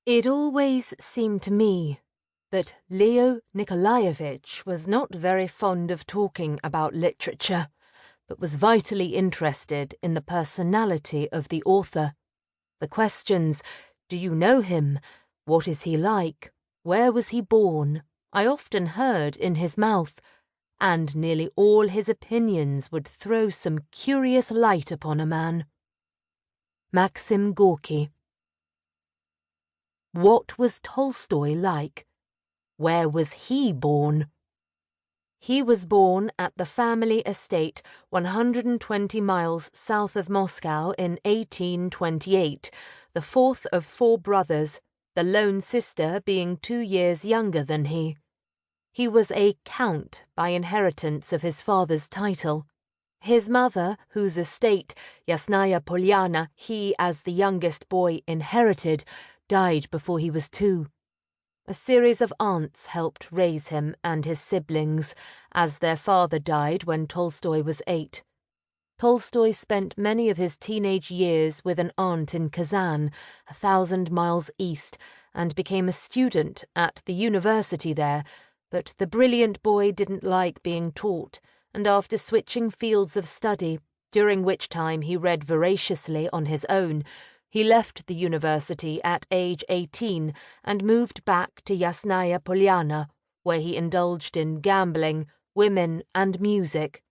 It always seemed to me that Leo Nikolaevich was not very fond of talking about literature, but was vitally interested in the personality of the author. The questions, "Do you know him? What is he like? Where was he born?" I often heard in his mouth, and nearly all his opinions would throw some curious light upon a man. Maxim Gorky. What was Tolstoy like? Where was he born? He was born at the family estate 120 miles south of Moscow in 1828, the fourth of four brothers, the lone sister being 2 years younger than he. He was a count by inheritance of his father's title. His mother, whose estate, Yasnaya Polyana, he as the youngest boy inherited, died before he was 2. A series of aunts helped raise him and his siblings, as their father died when Tolstoy was 8. Tolstoy spent many of his teenage years with an aunt in Kazan, 1,000 miles east, and became a student at the university there, but the brilliant boy didn't like being taught, and after switching fields of study, during which time he read voraciously on his own, he left the university at age 18 and moved back to Yasnaya Polyana, where he indulged in gambling, women, and music.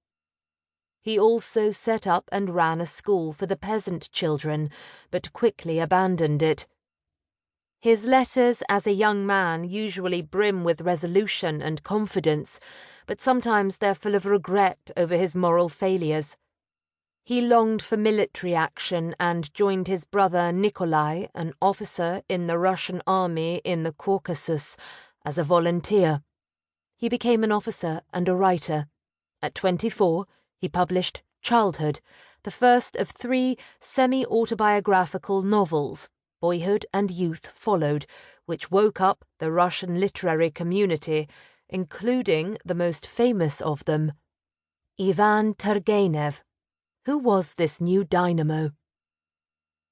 He also set up and ran a school for the peasant children, but quickly abandoned it. His letters as a young man usually brim with resolution and confidence, but sometimes they're full of regret over his moral failures. He longed for military action and joined his brother Nikolai, an officer in the Russian army in the Caucasus, as a volunteer. He became an officer and a writer. At 24, he published Childhood, the first of 3 semi-autobiographical novels. Boyhood and Youth followed, which woke up the Russian literary community, including the most famous of them, Ivan Turgenev. Who was this new dynamo?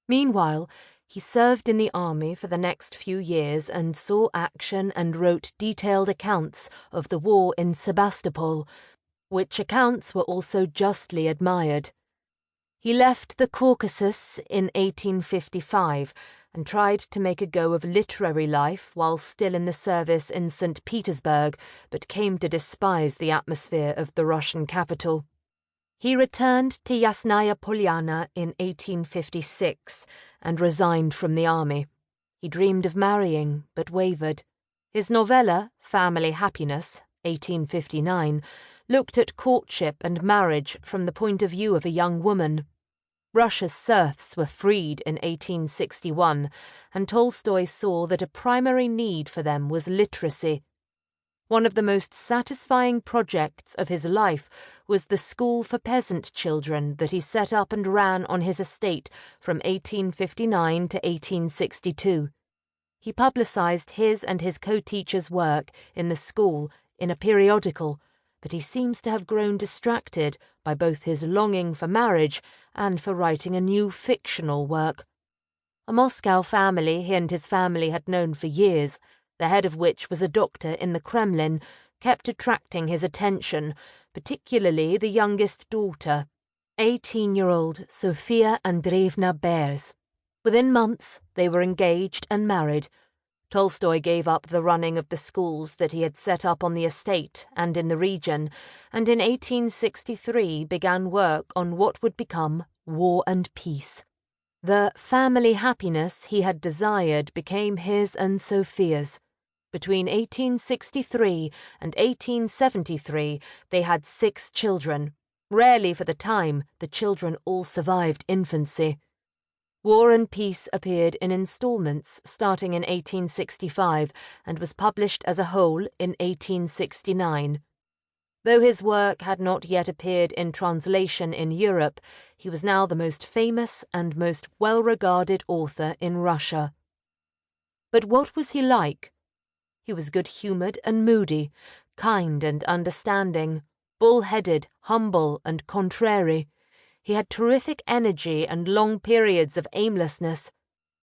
Meanwhile, he served in the army for the next few years and saw action and wrote detailed accounts of the war in Sebastopol, which accounts were also justly admired. He left the Caucasus in 1855 and tried to make a go of literary life while still in the service in St. Petersburg, but came to despise the atmosphere of the Russian capital. He returned to Yasnaya Polyana in 1856 and resigned from the army. He dreamed of marrying, but wavered. His novella, Family Happiness, 1859, looked at courtship and marriage from the point of view of a young woman. Russia's serfs were freed in 1861, and Tolstoy saw that a primary need for them was literacy. One of the most satisfying projects of his life was the school for peasant children that he set up and ran on his estate from 1859 to 1862. He publicized his and his co-teachers' work in the school in a periodical, but he seems to have grown distracted by both his longing for marriage and for writing a new fictional work. A Moscow family he and his family had known for years, the head of which was a doctor in the Kremlin, kept attracting his attention, particularly the youngest daughter, 18-year-old Sofia Andreevna Bears. Within months, they were engaged and married. Tolstoy gave up the running of the schools that he had set up on the estate and in the region, and in 1863 began work on what would become War and Peace. The family happiness he had desired became his and Sophia's. Between 1863 and 1873 they had 6 children. Rarely for the time, the children all survived infancy. War and Peace appeared in installments starting in 1865 and was published as a whole in 1869. Though his work had not yet appeared in translation in Europe, he was now the most famous and most well-regarded author in Russia. But what was he like? He was good-humoured and moody, kind and understanding, bull-headed, humble and contrary. He had terrific energy and long periods of aimlessness.